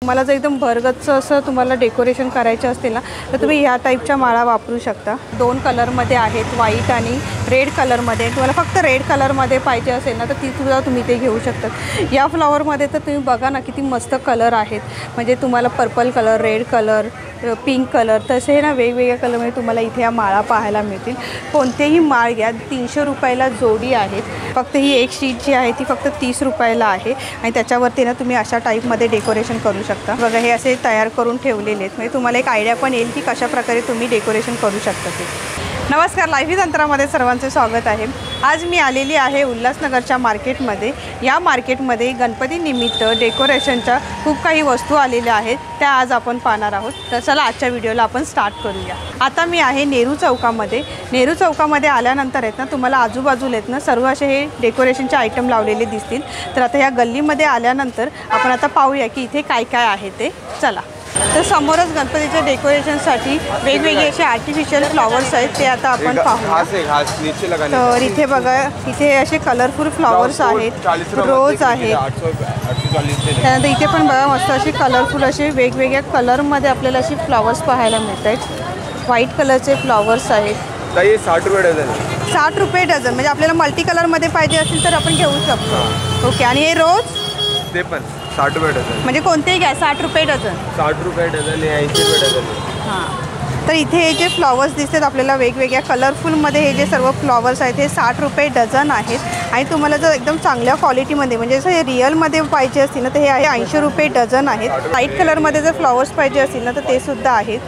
मला जर एकदम भरगच्च असं तुम्हाला डेकोरेशन करायचं असतील ना तर तुम्ही ह्या टाईपच्या माळा वापरू शकता। 2 कलरमध्ये आहेत, व्हाईट आणि रेड कलरमध्ये। तुम्हाला फक्त रेड कलरमध्ये पाहिजे असेल ना तर ती सुद्धा तुम्ही ते घेऊ शकता। या फ्लॉवरमध्ये तर तुम्ही बघा ना किती मस्त कलर आहेत, म्हणजे तुम्हाला purple colour, red colour, pink colour, तसे ना वेगवेगळ्या कलरमध्ये तुम्हाला इथे या माळा पाहायला मिळतील। कोणतेही माळ घ्या, 300 रुपयाला जोडी आहेत। फक्त ही एक शीट जी आहे ती फक्त 30 रुपयाला आहे आणि त्याच्यावरती ना तुम्ही अशा टाईपमध्ये डेकोरेशन करू शकता। बघा हे असे तयार करून ठेवलेले आहेत, म्हणजे तुम्हाला एक आयडिया पण येईल की कशा प्रकारे तुम्ही डेकोरेशन करू शकता ते। नमस्कार, लाईव्ह तंत्रामध्ये सर्वांचे स्वागत आहे। आज मी आलेली आहे उल्हासनगरच्या मार्केटमध्ये। या मार्केटमध्ये गणपती निमित्त डेकोरेशनच्या खूप काही वस्तू आलेल्या आहेत, त्या आज आपण पाहणार आहोत। तर चला आजच्या व्हिडिओला आपण स्टार्ट करूया। आता मी आहे नेहरू चौकामध्ये। नेहरू चौकामध्ये आल्यानंतर आहेत ना तुम्हाला आजूबाजूला आहेत ना सर्व असे हे डेकोरेशनचे आयटम लावलेले दिसतील। तर आता या गल्लीमध्ये आल्यानंतर आपण आता पाहूया की इथे काय काय आहे ते। चला, तर समोरच गणपतीच्या डेकोरेशनसाठी वेगवेगळे असे आर्टिफिशियल फ्लॉवर्स आहेत, ते आता आपण पाहूया। तर इथे बघा, इथे असे कलरफुल फ्लॉवर्स आहेत, रोज आहेत। त्यानंतर इथे पण बघा मस्त असे कलरफुल असे वेगवेगळ्या कलरमध्ये आपल्याला असे फ्लॉवर्स पाहायला मिळत आहेत। व्हाईट कलरचे फ्लॉवर्स आहेत। 60 रुपये डझन। 60 रुपये डझन, म्हणजे आपल्याला मल्टी कलरमध्ये पाहिजे असेल तर आपण घेऊ शकतो। ओके, आणि हे रोज ते पण 60 रुपये डझन, म्हणजे कोणतेही घ्या 60 रुपये डझन। 60 रुपये डझन आहे, 80 रुपये डझन। हां, तर इथे हे जे फ्लॉवर्स दिसतात आपल्याला वेगवेगळ्या कलरफुलमध्ये, हे जे सर्व फ्लॉवर्स आहेत हे 60 रुपये डझन आहेत। आणि तुम्हाला जर एकदम चांगल्या क्वालिटीमध्ये म्हणजे असं हे रिअलमध्ये पाहिजे असतील ना तर हे आहे 80 रुपये डझन आहेत। व्हाईट कलरमध्ये जर फ्लॉवर्स पाहिजे असतील ना तर ते सुद्धा आहेत।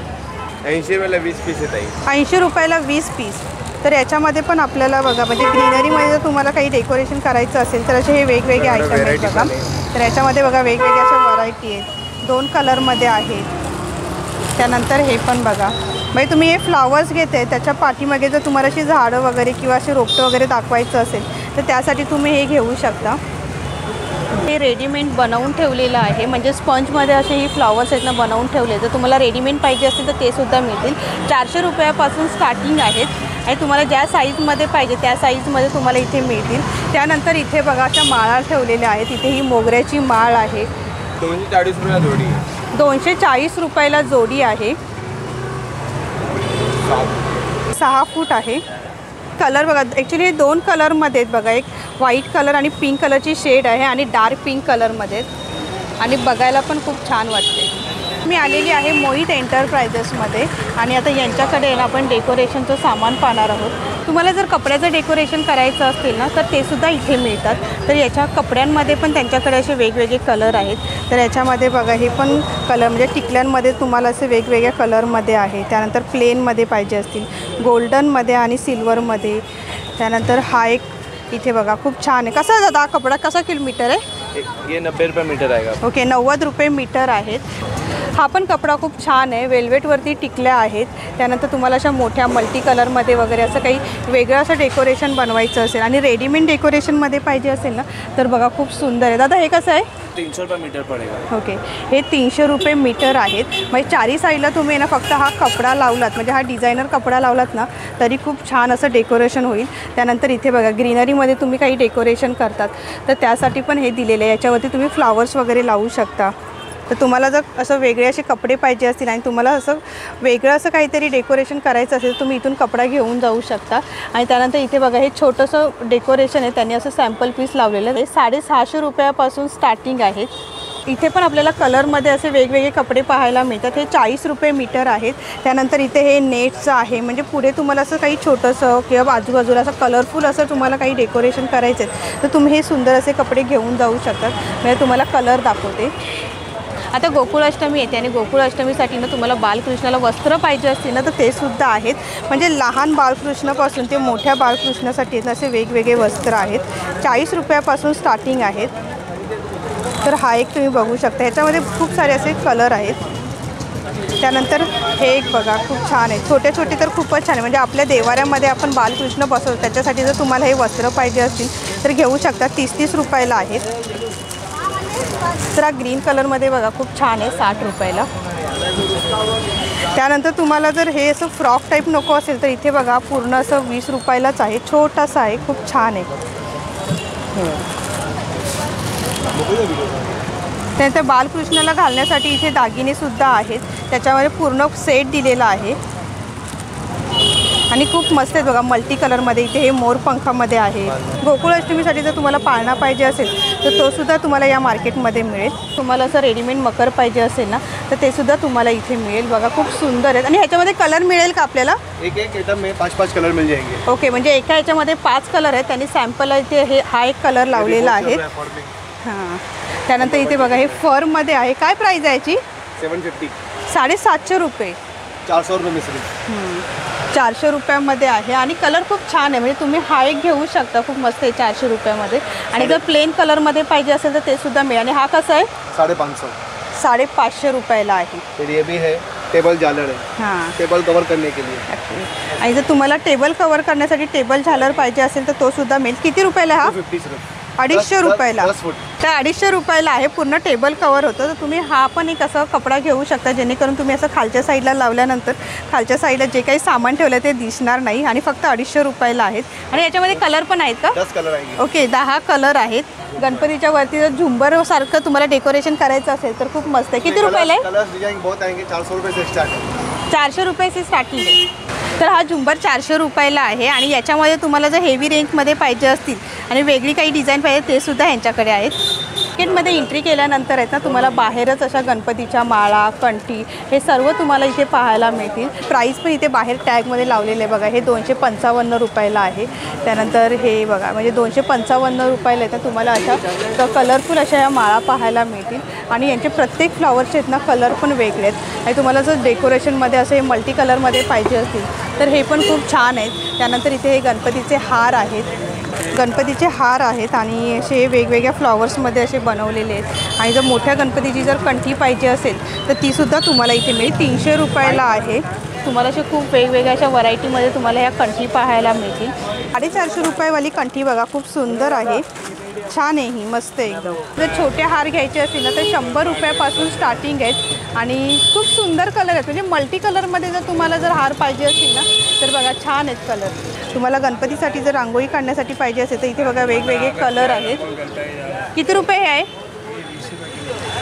80 रुपयाला 20 पीस आहेत। 80 रुपयाला 20 पीस। तर याच्यामध्ये पण आपल्याला बघा, म्हणजे ग्रीनरीमध्ये जर तुम्हाला काही डेकोरेशन करायचं असेल तर असे हे वेगवेगळे आयटम आहेत बघा। तर याच्यामध्ये बघा वेगवेगळ्या अशा व्हरायटी आहेत, 2 कलरमध्ये आहेत। त्यानंतर हे पण बघा, म्हणजे तुम्ही हे फ्लॉवर्स घेते त्याच्या पाठीमागे जर तुम्हाला अशी झाडं वगैरे किंवा असे रोपटं वगैरे दाखवायचं असेल तर त्यासाठी तुम्ही हे घेऊ शकता। हे रेडीमेड बनवून ठेवलेलं आहे, म्हणजे स्पंजमध्ये असे ही फ्लॉवर्स आहेत ना बनवून ठेवले। जर तुम्हाला रेडीमेड पाहिजे असतील तर ते सुद्धा मिळतील। 400 रुपयापासून स्टार्टिंग आहेत आणि तुम्हाला ज्या साईजमध्ये पाहिजे त्या साईजमध्ये तुम्हाला इथे मिळतील। त्यानंतर इथे बघा अशा माळा ठेवलेल्या आहेत। इथे ही मोगऱ्याची माळ आहे, 240 रुपयाला जोडी। 240 रुपयाला जोडी आहे। 6 फूट आहे। कलर बघा, ॲक्च्युली हे 2 कलरमध्ये आहेत बघा, एक व्हाईट कलर आणि पिंक कलरची शेड आहे आणि डार्क पिंक कलरमध्ये आणि बघायला पण खूप छान वाटते। मी आलेली आहे मोहित एंटरप्राइजेसमध्ये आणि आता यांच्याकडे ना आपण डेकोरेशनचं सामान पाहणार आहोत। तुम्हाला जर कपड्याचं डेकोरेशन करायचं असतील ना तर ते सुद्धा इथे मिळतात। तर याच्या कपड्यांमध्ये पण त्यांच्याकडे असे वेगवेगळे कलर आहेत। तर याच्यामध्ये बघा हे पण कलर म्हणजे टिकल्यांमध्ये तुम्हाला असे वेगवेगळ्या कलरमध्ये आहे। त्यानंतर प्लेनमध्ये पाहिजे असतील, गोल्डनमध्ये आणि सिल्वरमध्ये। त्यानंतर हा एक इथे बघा खूप छान आहे। कसा दादा कपडा कसा किलोमीटर आहे? ये 90 रुपये मीटर आहे। ओके, 90 रुपये मीटर आहेत। हा पण कपडा खूप छान आहे, वेल्वेटवरती टिकल्या आहेत। त्यानंतर तुम्हाला अशा मोठ्या मल्टी कलरमध्ये वगैरे असं काही वेगळं असं डेकोरेशन बनवायचं असेल आणि रेडीमेड डेकोरेशनमध्ये पाहिजे असेल ना तर बघा खूप सुंदर आहे। दादा हे कसं आहे? 300 रुपये मीटर पडेगा। ओके, हे 300 रुपये मीटर आहेत। म्हणजे चारी साईडला तुम्ही ना फक्त हा कपडा लावलात, म्हणजे हा डिझायनर कपडा लावलात ना तरी खूप छान असं डेकोरेशन होईल। त्यानंतर इथे बघा ग्रीनरीमध्ये तुम्ही काही डेकोरेशन करतात तर त्यासाठी पण हे दिलेलं आहे। याच्यावरती तुम्ही फ्लावर्स वगैरे लावू शकता। तर तुम्हाला जर असं वेगळे असे कपडे पाहिजे असतील आणि तुम्हाला असं वेगळं असं काहीतरी डेकोरेशन करायचं असेल तुम्ही इथून कपडा घेऊन जाऊ शकता। आणि त्यानंतर इथे बघा हे छोटंसं डेकोरेशन आहे, त्यांनी असं सॅम्पल पीस लावलेलं आहे। 650 रुपयापासून स्टार्टिंग आहे। इथे पण आपल्याला कलरमध्ये असे वेगवेगळे कपडे पाहायला मिळतात। हे 40 रुपये मीटर आहेत। त्यानंतर इथे हे नेटचं आहे, म्हणजे पुढे तुम्हाला असं काही छोटंसं किंवा आजूबाजूला असं कलरफुल असं तुम्हाला काही डेकोरेशन करायचं आहे तर तुम्ही हे सुंदर असे कपडे घेऊन जाऊ शकतात। म्हणजे तुम्हाला कलर दाखवते। आता गोकुळाष्टमी येते आणि गोकुळाष्टमीसाठी ना तुम्हाला बालकृष्णाला वस्त्र पाहिजे असतील ना तर ते सुद्धा आहेत। म्हणजे लहान बालकृष्णापासून ते मोठ्या बालकृष्णासाठी असे वेगवेगळे वस्त्र आहेत। 40 रुपयापासून स्टार्टिंग आहेत। तर हा एक तुम्ही बघू शकता, ह्याच्यामध्ये खूप सारे असे कलर आहेत। त्यानंतर हे एक बघा खूप छान आहे, छोटे छोटे तर खूपच छान आहे। म्हणजे आपल्या देवाऱ्यामध्ये आपण बालकृष्ण बसवतो त्याच्यासाठी जर तुम्हाला हे वस्त्र पाहिजे असतील तर घेऊ शकता। 30-30 रुपयाला आहेत। तर हा ग्रीन कलरमध्ये बघा खूप छान आहे, 60 रुपयाला। त्यानंतर तुम्हाला जर हे असं फ्रॉक टाईप नको असेल तर इथे बघा पूर्ण असं 20 रुपयालाच आहे, छोटासा आहे, खूप छान आहे। त्यानंतर बालकृष्णाला घालण्यासाठी इथे दागिनेसुद्धा आहेत, त्याच्यामध्ये पूर्ण सेट दिलेला आहे आणि खूप मस्त आहेत बघा, मल्टी कलरमध्ये. इथे हे मोरपंखामध्ये आहे. गोकुळाष्टमीसाठी जर तुम्हाला पाळणा पाहिजे असेल तर तो सुद्धा तुम्हाला या मार्केटमध्ये मिळेल. तुम्हाला असं रेडीमेड मकर पाहिजे असेल ना तर ते सुद्धा तुम्हाला इथे मिळेल बघा, खूप सुंदर आहेत. आणि ह्याच्यामध्ये कलर मिळेल का आपल्याला? एक आइटम में 5 कलर मिल जाएंगे. ओके, म्हणजे एका ह्याच्यामध्ये 5 कलर आहेत. त्यांनी सॅम्पल इथे हा एक कलर लावलेला आहे. हां, त्यानंतर इथे बघा हे फरमध्ये आहे. काय प्राईज आहे याची? 750. 750 रुपये. 400 रुपये मिसरी. 400 रुपयामध्ये आहे आणि कलर खूप छान आहे. म्हणजे तुम्ही हा एक घेऊ शकता, खूप मस्त आहे 400 रुपयामध्ये. आणि जर प्लेन कलरमध्ये पाहिजे असेल तर ते सुद्धा मिळेल. आणि हा कसा आहे? 550. 550 रुपयाला आहे. फिर ये भी है टेबल झालर है. हां, टेबल कवर करने के लिए. आणि जर तुम्हाला टेबल कवर करण्यासाठी टेबल झालर पाहिजे असेल तर तो सुद्धा मिळेल. किती रुपयाला हा? 250 रुपये. 250 रुपयाला. 10 फूट. तर 250 रुपयाला आहे. पूर्ण टेबल कवर होतं. तर तुम्ही हा पण एक असा कपडा घेऊ शकता, जेणेकरून तुम्ही असं खालच्या साईडला लावल्यानंतर खालच्या साईडला जे काही सामान ठेवलं ते दिसणार नाही. आणि फक्त 250 रुपयाला आहेत. आणि याच्यामध्ये कलर पण आहेत का? 10 कलर आएंगे. ओके, 10 कलर आहेत. गणपतीच्या वरती जर झुंबर सारखं तुम्हाला डेकोरेशन करायचं असेल तर खूप मस्त आहे. किती रुपयाला आहे? कलर्स डिजाइन बहुत आएंगे. 400 रुपये से स्टार्ट है. 400 रुपये से स्टार्टिंग आहे. तर हा झुंबर 400 रुपयाला आहे. आणि याच्यामध्ये तुम्हाला जर हेवी रेंजमध्ये पाहिजे असतील आणि वेगळी काही डिझाईन पाहिजे ते सुद्धा यांच्याकडे आहेत. मार्केटमध्ये एंट्री केल्यानंतर आहेत ना तुम्हाला बाहेरच अशा गणपतीच्या माळा, कंठी हे सर्व तुम्हाला इथे पाहायला मिळतील. प्राईस पण इथे बाहेर टॅगमध्ये लावलेलं आहे बघा. हे 255 रुपयाला आहे. त्यानंतर हे बघा, म्हणजे 255 रुपयाला आहेत ना तुम्हाला अशा कलरफुल अशा या माळा पाहायला मिळतील. आणि यांचे प्रत्येक फ्लॉवरचे आहेत ना कलर पण वेगळे आहेत. आणि तुम्हाला जर डेकोरेशनमध्ये असे मल्टी कलरमध्ये पाहिजे असतील तर हे पण खूप छान आहेत. त्यानंतर इथे हे गणपतीचे हार आहेत. गणपतीचे हार आहेत आणि असे वेगवेगळ्या फ्लॉवर्समध्ये असे बनवलेले आहेत. आणि जर मोठ्या गणपतीची जर कंठी पाहिजे असेल तर तीसुद्धा तुम्हाला इथे मिळेल. 300 रुपयाला आहे. तुम्हाला असे खूप वेगवेगळ्या अशा व्हरायटीमध्ये तुम्हाला ह्या कंठी पाहायला मिळतील. 450 रुपयेवाली कंठी बघा, खूप सुंदर आहे, छान आहे ही, मस्त आहे एकदम. जर छोटे हार घ्यायचे असतील ना तर 100 रुपयापासून स्टार्टिंग आहेत. आणि खूप सुंदर कलर आहेत. म्हणजे मल्टी कलरमध्ये जर तुम्हाला जर हार पाहिजे असतील ना तर बघा छान आहेत कलर. तुम्हाला गणपतीसाठी जर रांगोळी काढण्यासाठी पाहिजे असेल तर इथे बघा वेगवेगळे कलर आहेत. किती रुपये हे आहे?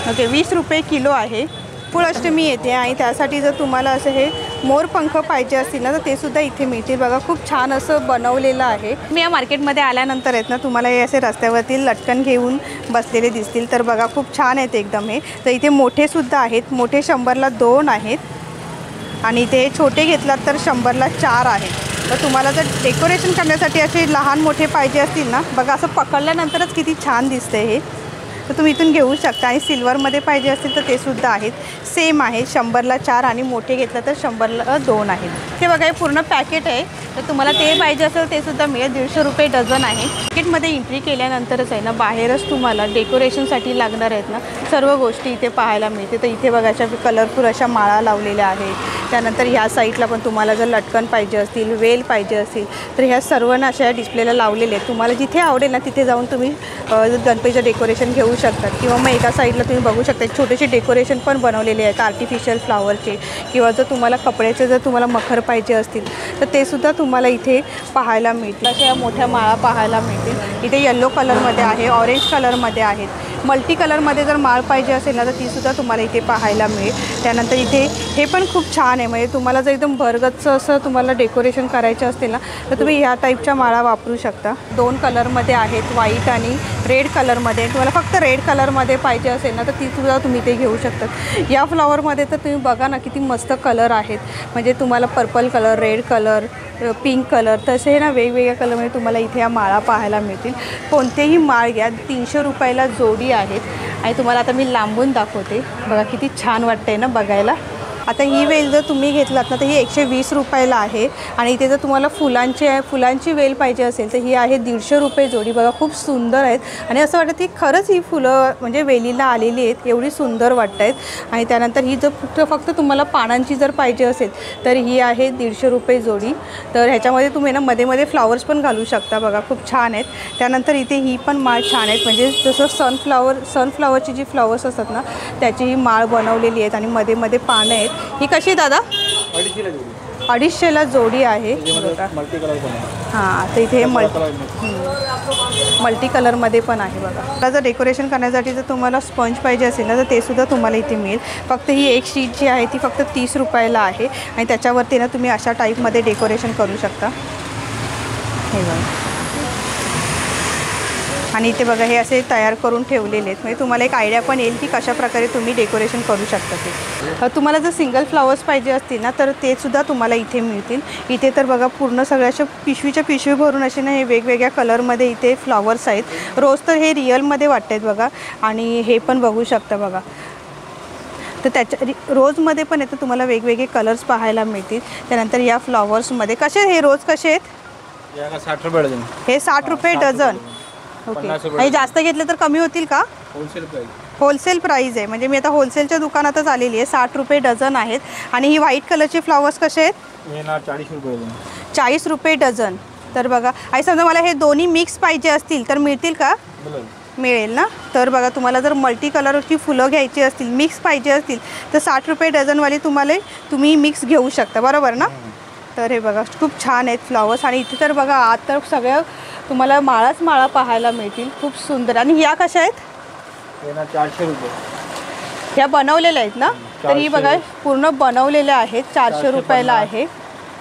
ओके, 20 रुपये किलो आहे. गोकुळाष्टमी येते आणि त्यासाठी जर तुम्हाला असं हे मोरपंख पाहिजे असतील ना तर ते सुद्धा इथे मिळतील बघा. खूप छान असं बनवलेलं आहे. मी या मार्केटमध्ये आल्यानंतर आहेत ना तुम्हाला हे असे रस्त्यावरती लटकन घेऊन बसलेले दिसतील. तर बघा खूप छान आहेत एकदम हे. तर इथे मोठेसुद्धा आहेत. मोठे 100ला 2 आहेत आणि इथे छोटे घेतलात तर 100ला 4 आहेत. तर तुम्हाला जर डेकोरेशन करण्यासाठी असे लहान मोठे पाहिजे असतील ना बघा, असं पकडल्यानंतरच किती छान दिसते हे. तर तुम्ही इथून घेऊ शकता. आणि सिल्वरमध्ये पाहिजे असतील तर ते सुद्धा आहेत. सेम आहे, 100ला 4 आणि मोठे घेतलं तर 100ला 2 आहेत. ते बघा हे पूर्ण पॅकेट आहे. तर तुम्हाला ते पाहिजे असेल ते सुद्धा मिळेल. 150 रुपये डझन आहे. मार्केटमध्ये एंट्री केल्यानंतरच आहे ना बाहेरच तुम्हाला डेकोरेशनसाठी लागणार आहेत ना सर्व गोष्टी इथे पाहायला मिळते. तर इथे बघा अशा कलरफुल अशा माळा लावलेल्या आहेत. त्यानंतर ह्या साईडला पण तुम्हाला जर लटकन पाहिजे असतील, वेल पाहिजे असतील तर ह्या सर्व ना अशा डिस्प्लेला लावलेले आहेत. तुम्हाला जिथे आवडेल ना तिथे जाऊन तुम्ही गणपतीचं डेकोरेशन घेऊ शकतात. किंवा मग एका साईडला तुम्ही बघू शकता एक छोटेसे डेकोरेशन पण बनवलेले आहेत आर्टिफिशियल फ्लावरचे. किंवा जर तुम्हाला कपड्याचे जर तुम्हाला मखर पाहिजे असतील तर ते सुद्धा तुम्हाला इथे पाहायला मिळतील. अशा मोठ्या माळा पाहायला मिळतील. इथे येल्लो कलरमध्ये आहे, ऑरेंज कलरमध्ये आहेत. मल्टी कलरमध्ये जर माळ पाहिजे असेल ना तर तीसुद्धा तुम्हाला इथे पाहायला मिळेल. त्यानंतर इथे हे पण खूप छान आहे. म्हणजे तुम्हाला जर एकदम भरगच्च असं तुम्हाला डेकोरेशन करायचं असतील ना तर तुम्ही ह्या टाईपच्या माळा वापरू शकता. 2 कलरमध्ये आहेत, व्हाईट आणि रेड कलरमध्ये. तुम्हाला फक्त रेड कलरमध्ये पाहिजे असेल ना तर तीसुद्धा तुम्ही ते घेऊ शकता. या फ्लॉवरमध्ये तर तुम्ही बघा ना किती मस्त कलर आहेत. म्हणजे तुम्हाला purple colour, red colour, pink colour तसे ना वेगवेगळ्या कलरमध्ये तुम्हाला इथे या माळा पाहायला मिळतील. कोणतेही माळ घ्या, 300 रुपयाला जोडी आहेत. आणि तुम्हाला आता मी लांबून दाखवते बघा किती छान वाटते ना बघायला. आता ही वेल जर तुम्ही घेतलात ना तर ही 120 रुपयाला आहे. आणि इथे जर तुम्हाला फुलांची वेल पाहिजे असेल तर ही आहे 150 रुपये जोडी. बघा खूप सुंदर आहेत. आणि असं वाटतं की खरंच ही फुलं म्हणजे वेलीला आलेली आहेत, एवढी सुंदर वाटत आहेत. आणि त्यानंतर ही जर फक्त तुम्हाला पानांची जर पाहिजे असेल तर ही आहे 150 रुपये जोडी. तर ह्याच्यामध्ये तुम्ही ना मध्ये मध्ये फ्लावर्स पण घालू शकता बघा, खूप छान आहेत. त्यानंतर इथे ही पण माळ छान आहेत. म्हणजे जसं सनफ्लावरची जी फ्लावर्स असतात ना त्याची ही माळ बनवलेली आहेत. आणि मध्ये मध्ये पानं आहेत. ही कशी दादा? 250ला जोडी आहे. मल्टी कलर पण आहे. हां, तर इथे मल्टी कलरमध्ये पण आहे बघा. आता जर डेकोरेशन करण्यासाठी जर तुम्हाला स्पंज पाहिजे असेल ना तर ते सुद्धा तुम्हाला इथे मिळेल. फक्त ही एक शीट जी आहे ती फक्त 30 रुपयाला आहे आणि त्याच्यावरती ना तुम्ही अशा टाईपमध्ये डेकोरेशन करू शकता. हे बघा आणि इथे बघा हे असे तयार करून ठेवलेले आहेत. म्हणजे तुम्हाला एक आयडिया पण येईल की कशा प्रकारे तुम्ही डेकोरेशन करू शकता ते. तुम्हाला जर सिंगल फ्लॉवर्स पाहिजे असतील ना तर ते सुद्धा तुम्हाला इथे मिळतील. इथे तर बघा पूर्ण सगळ्या अशा पिशवी भरून असे ना हे वेगवेगळ्या कलरमध्ये इथे फ्लॉवर्स आहेत. रोज तर हे रिअलमध्ये वाटत आहेत बघा आणि हे पण बघू शकता बघा. तर त्याच्या रोजमध्ये पण येतं तुम्हाला वेगवेगळे कलर्स पाहायला मिळतील. त्यानंतर या फ्लॉवर्समध्ये कसे हे रोज कसे आहेत? 60 रुपये डझन. हे 60 रुपये डझन. ओके. आणि जास्त घेतले तर कमी होतील का? होलसेल प्राईज आहे. म्हणजे मी आता होलसेलच्या दुकानातच आलेली आहे. 60 रुपये डझन आहेत. आणि ही व्हाईट कलरचे फ्लॉवर्स कसे आहेत? 40 रुपये डझन. 40 रुपये डझन. तर बघा आणि समजा मला हे दोन्ही मिक्स पाहिजे असतील तर मिळतील का? मिळेल ना. तर बघा तुम्हाला जर मल्टी कलरची फुलं घ्यायची असतील, मिक्स पाहिजे असतील तर 60 रुपये डझनवाली तुम्ही मिक्स घेऊ शकता, बरोबर ना. तर हे बघा खूप छान आहेत फ्लॉवर्स. आणि इथे तर बघा आत तर सगळ्या तुम्हाला माळा पाहायला मिळतील. खूप सुंदर. आणि ह्या कशा आहेत? 400 रुपये. ह्या बनवलेल्या आहेत ना. तर ही बघा पूर्ण बनवलेल्या आहेत. 400 रुपयाला आहे.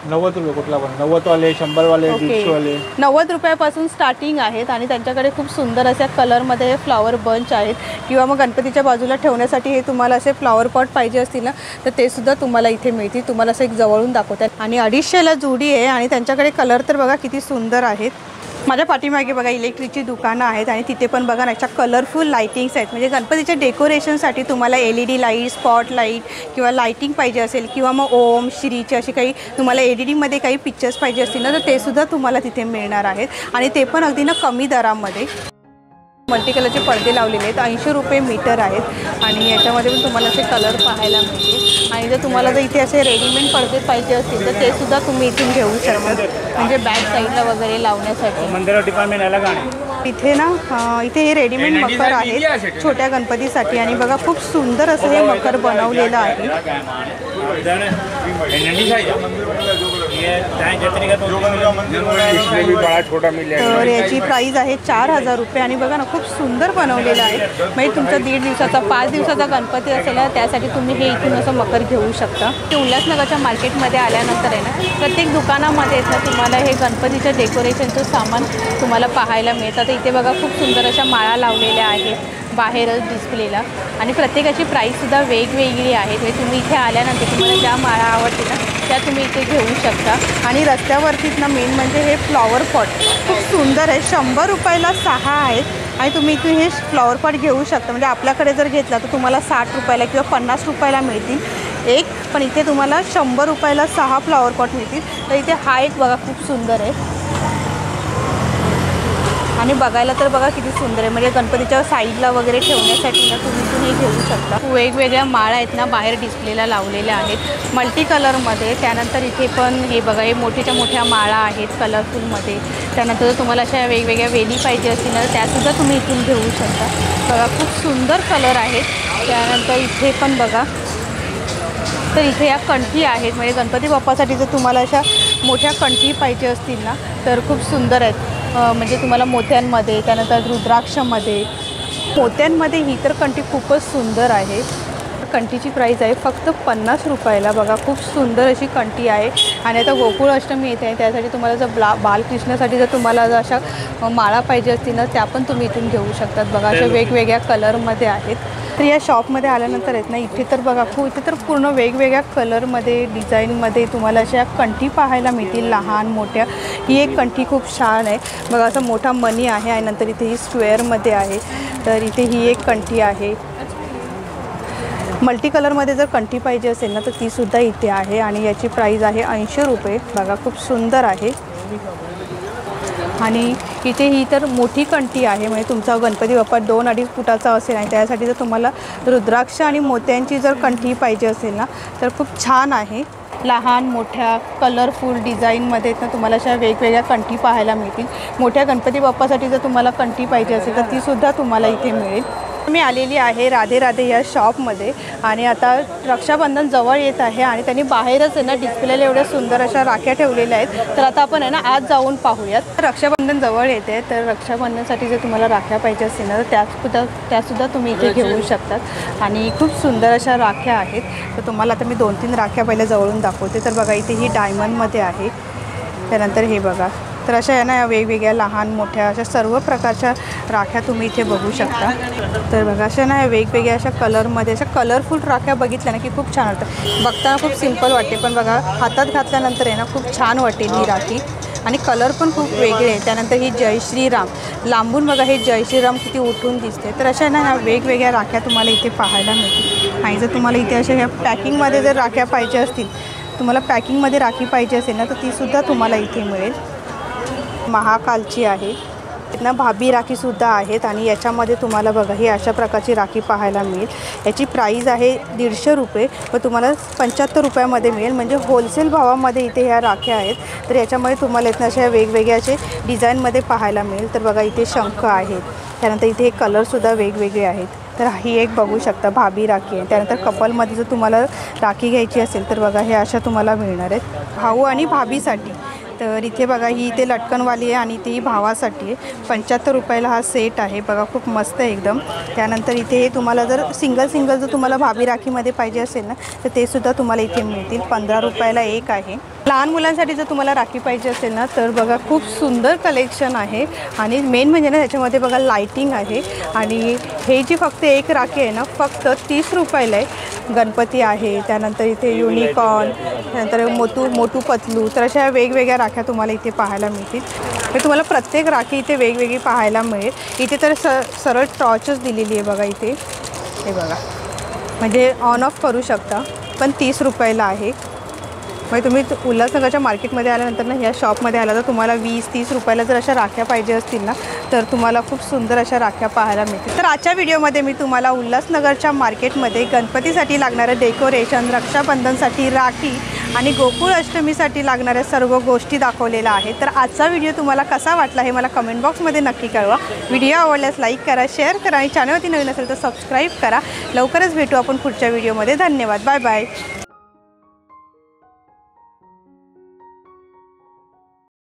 90 रुपये कुठला पण 90 वाले 100 वाले 150 वाले 90 रुपयापासून स्टार्टिंग आहेत. आणि त्यांच्याकडे खूप सुंदर अशा कलरमध्ये फ्लॉवर बंच आहेत. किंवा मग गणपतीच्या बाजूला ठेवण्यासाठी हे तुम्हाला असे फ्लॉवर पॉट पाहिजे असतील ना तर ते सुद्धा तुम्हाला इथे मिळतील. तुम्हाला असं एक जवळून दाखवतात. आणि 250ला जोडी आहे. आणि त्यांच्याकडे कलर तर बघा किती सुंदर आहेत. माझ्या पाठीमागे बघा इलेक्ट्रिकची दुकानं आहेत आणि तिथे पण बघा ना अशा कलरफुल लाईटिंग्स आहेत. म्हणजे गणपतीच्या डेकोरेशनसाठी तुम्हाला LED लाईट, स्पॉट लाईट किंवा लाईटिंग पाहिजे असेल किंवा मग ओम श्रीचे असे काही तुम्हाला LED काही पिक्चर्स पाहिजे असतील ना तर ते सुद्धा तुम्हाला तिथे मिळणार आहेत. आणि ते पण अगदी ना कमी दरामध्ये. मल्टी कलरचे पडदे लावलेले आहेत. 80 रुपये मीटर आहेत. आणि याच्यामध्ये पण तुम्हाला असे कलर पाहायला मिळतील. आणि जर तुम्हाला जर इथे असे रेडीमेड पडदे पाहिजे असतील तर ते सुद्धा तुम्ही इथून घेऊ शकता. म्हणजे बॅक साईडला वगैरे लावण्यासाठी. मंदिर डिपार्टमेंट याला गाणे इथे ना इथे हे रेडीमेड मकर आहेत छोट्या गणपतीसाठी. आणि बघा खूप सुंदर असं हे मकर बनवलेलं आहे. तर याची प्राईस आहे 4000 रुपये. आणि बघा ना खूप सुंदर बनवलेलं आहे. म्हणजे तुमचा 1.5 दिवसाचा 5 दिवसाचा गणपती असेल ना त्यासाठी तुम्ही हे इथून असं मकर घेऊ शकता. ते उल्हासनगरच्या मार्केटमध्ये आल्यानंतर आहे ना प्रत्येक दुकानामध्ये ना तुम्हाला हे गणपतीच्या डेकोरेशनचं सामान तुम्हाला पाहायला मिळतं. इथे बघा खूप सुंदर अशा माळा लावलेल्या आहेत बाहेरच डिस्प्लेला. आणि प्रत्येकाची प्राईससुद्धा वेगवेगळी आहे. म्हणजे तुम्ही इथे आल्यानंतर तुम्हाला ज्या माळा आवडतील ना त्या तुम्ही इथे घेऊ शकता. आणि रस्त्यावरतीच ना मेन म्हणजे हे फ्लॉवर पॉट खूप सुंदर आहे. 100 रुपयाला 6 आहेत. आणि तुम्ही इथून हे फ्लॉवर पॉट घेऊ शकता. म्हणजे आपल्याकडे जर घेतला तर तुम्हाला 60 रुपयाला किंवा 50 रुपयाला मिळतील एक. पण इथे तुम्हाला 100 रुपयाला 6 फ्लॉवर पॉट मिळतील. तर इथे हा एक बघा खूप सुंदर आहे. आणि बघायला तर बघा किती सुंदर आहे. म्हणजे गणपतीच्या साईडला वगैरे ठेवण्यासाठी ना तुम्ही इथून हे घेऊ शकता. वेगवेगळ्या माळा आहेत ना बाहेर डिस्प्लेला लावलेल्या आहेत मल्टी कलरमध्ये. त्यानंतर इथे पण हे बघा हे मोठ्या माळा आहेत कलरफुलमध्ये. त्यानंतर तुम्हाला अशा वेगवेगळ्या वेली पाहिजे असतील ना त्यासुद्धा तुम्ही इथून घेऊ शकता. बघा खूप सुंदर कलर आहेत. त्यानंतर इथे पण बघा तर इथे या कंठी आहेत. म्हणजे गणपती बाप्पासाठी जर तुम्हाला अशा मोठ्या कंठी पाहिजे असतील ना तर खूप सुंदर आहेत. म्हणजे तुम्हाला मोत्यांमध्ये त्यानंतर रुद्राक्षमध्ये मोत्यांमध्ये ही तर कंठी खूपच सुंदर आहे. कंठीची प्राईस आहे फक्त 50 रुपयाला. बघा खूप सुंदर अशी कंठी आहे. आणि आता गोकुळ अष्टमी येते आहे त्यासाठी तुम्हाला जर बालकृष्णासाठी जर तुम्हाला जर अशा माळा पाहिजे असतील ना त्या पण तुम्ही इथून घेऊ शकतात. बघा अशा वेगवेगळ्या कलरमध्ये आहेत. तर या शॉपमध्ये आल्यानंतर आहेत ना इथे तर बघा खूप इथे तर पूर्ण वेगवेगळ्या कलरमध्ये डिझाईनमध्ये तुम्हाला अशा कंठी पाहायला मिळतील लहान मोठ्या. ही एक कंठी खूप छान आहे. बघा असं मोठा मणी आहे. आणि नंतर इथे ही स्क्वेअरमध्ये आहे. तर इथे ही एक कंठी आहे. मल्टी कलरमध्ये जर कंठी पाहिजे असेल ना तर तीसुद्धा इथे आहे. आणि याची प्राईस आहे 80 रुपये. बघा खूप सुंदर आहे. आणि इथे ही तर मोठी कंठी आहे. म्हणजे तुमचा गणपती बाप्पा 2-2.5 फुटाचा असेल आणि त्यासाठी जर तुम्हाला रुद्राक्ष आणि मोत्यांची जर कंठी पाहिजे असेल ना तर खूप छान आहे. लहान मोठ्या कलरफुल डिझाईनमध्ये तर तुम्हाला अशा वेगवेगळ्या कंठी पाहायला मिळतील. मोठ्या गणपती बाप्पासाठी जर तुम्हाला कंठी पाहिजे असेल तर तीसुद्धा तुम्हाला इथे मिळेल. मी आलेली आहे राधे राधे या शॉपमध्ये आणि आता रक्षाबंधन जवळ येत आहे आणि त्यांनी बाहेरच आहे ना डिस्प्लेला एवढ्या सुंदर अशा राख्या ठेवलेल्या आहेत. तर आता आपण आहे ना आज जाऊन पाहूयात. रक्षाबंधन जवळ येते तर रक्षाबंधनसाठी जर तुम्हाला राख्या पाहिजे असतील ना तर त्यासुद्धा तुम्ही इथे घेऊ शकतात आणि खूप सुंदर अशा राख्या आहेत. तर तुम्हाला आता मी 2-3 राख्या पहिल्या जवळून दाखवते. तर बघा इथे ही डायमंडमध्ये आहे. त्यानंतर हे बघा तर अशा आहे ना वेगवेगळ्या लहान मोठ्या अशा सर्व प्रकारच्या राख्या तुम्ही इथे बघू शकता. तर बघा अशा ना वेगवेगळ्या अशा कलरमध्ये अशा कलरफुल राख्या बघितल्या ना की खूप छान वाटतं. बघताना खूप सिंपल वाटते पण बघा हातात घातल्यानंतर आहे ना खूप छान वाटेल ही राखी आणि कलर पण खूप वेगळे आहे. त्यानंतर ही जय श्रीराम लांबून बघा हे जय श्रीराम किती उठून दिसते. तर अशा ना ह्या वेगवेगळ्या राख्या तुम्हाला इथे पाहायला मिळतील. आणि जर तुम्हाला इथे अशा ह्या पॅकिंगमध्ये जर राख्या पाहिजे असतील तुम्हाला पॅकिंगमध्ये राखी पाहिजे असेल ना तर तीसुद्धा तुम्हाला इथे मिळेल. महाकालची आहे ना भाभी राखीसुद्धा आहेत आणि याच्यामध्ये तुम्हाला बघा ही अशा प्रकारची राखी पाहायला मिळेल. याची प्राईज आहे 150 रुपये व तुम्हाला 75 रुपयामध्ये मिळेल म्हणजे होलसेल भावामध्ये इथे ह्या राख्या आहेत. तर याच्यामध्ये तुम्हाला इथनं अशा वेगवेगळ्या असे डिझाईनमध्ये पाहायला मिळेल. तर बघा इथे शंख आहेत. त्यानंतर इथे कलरसुद्धा वेगवेगळे आहेत. तर ही एक बघू शकता भाभी राखी आहे. त्यानंतर कपलमध्ये जर तुम्हाला राखी घ्यायची असेल तर बघा हे अशा तुम्हाला मिळणार आहेत भाऊ आणि भाभीसाठी. तर इथे बघा ही इथे लटकनवाली आहे आणि ती भावासाठी आहे. 75 रुपयाला हा सेट आहे. बघा खूप मस्त आहे एकदम. त्यानंतर इथे हे तुम्हाला जर सिंगल जर तुम्हाला भाभी राखीमध्ये पाहिजे असेल ना तर ते सुद्धा तुम्हाला इथे मिळतील. 15 रुपयाला एक आहे. लहान मुलांसाठी जर तुम्हाला राखी पाहिजे असेल ना तर बघा खूप सुंदर कलेक्शन आहे आणि मेन म्हणजे ना त्याच्यामध्ये बघा लाईटिंग आहे आणि हे जी फक्त एक राखी आहे ना फक्त 30 रुपयाला आहे. गणपती आहे त्यानंतर इथे युनिकॉर्न त्यानंतर मोटू पतलू तर अशा वेगवेगळ्या राख्या तुम्हाला इथे पाहायला मिळतील. तर तुम्हाला प्रत्येक राखी इथे वेगवेगळी पाहायला मिळेल. इथे तर सरळ टॉर्चच दिलेली आहे बघा इथे हे बघा म्हणजे ऑन ऑफ करू शकता पण 30 रुपयाला आहे. म्हणजे तुम्ही उल्हासनगरच्या मार्केटमध्ये आल्यानंतर ना ह्या शॉपमध्ये आला तर तुम्हाला 20-30 रुपयाला जर अशा राख्या पाहिजे असतील ना तर तुम्हाला खूप सुंदर अशा राख्या पाहायला मिळतील. तर आजच्या व्हिडिओमध्ये मी तुम्हाला उल्हासनगरच्या मार्केटमध्ये गणपतीसाठी लागणारं डेकोरेशन रक्षाबंधनसाठी राखी आणि गोकुळ अष्टमीसाठी लागणाऱ्या सर्व गोष्टी दाखवलेल्या आहेत. तर आजचा व्हिडिओ तुम्हाला कसा वाटला हे मला कमेंट बॉक्समध्ये नक्की कळवा. व्हिडिओ आवडल्यास लाईक करा शेअर करा आणि चॅनलवरती नवीन असेल तर सबस्क्राईब करा. लवकरच भेटू आपण पुढच्या व्हिडिओमध्ये. धन्यवाद. Bye bye.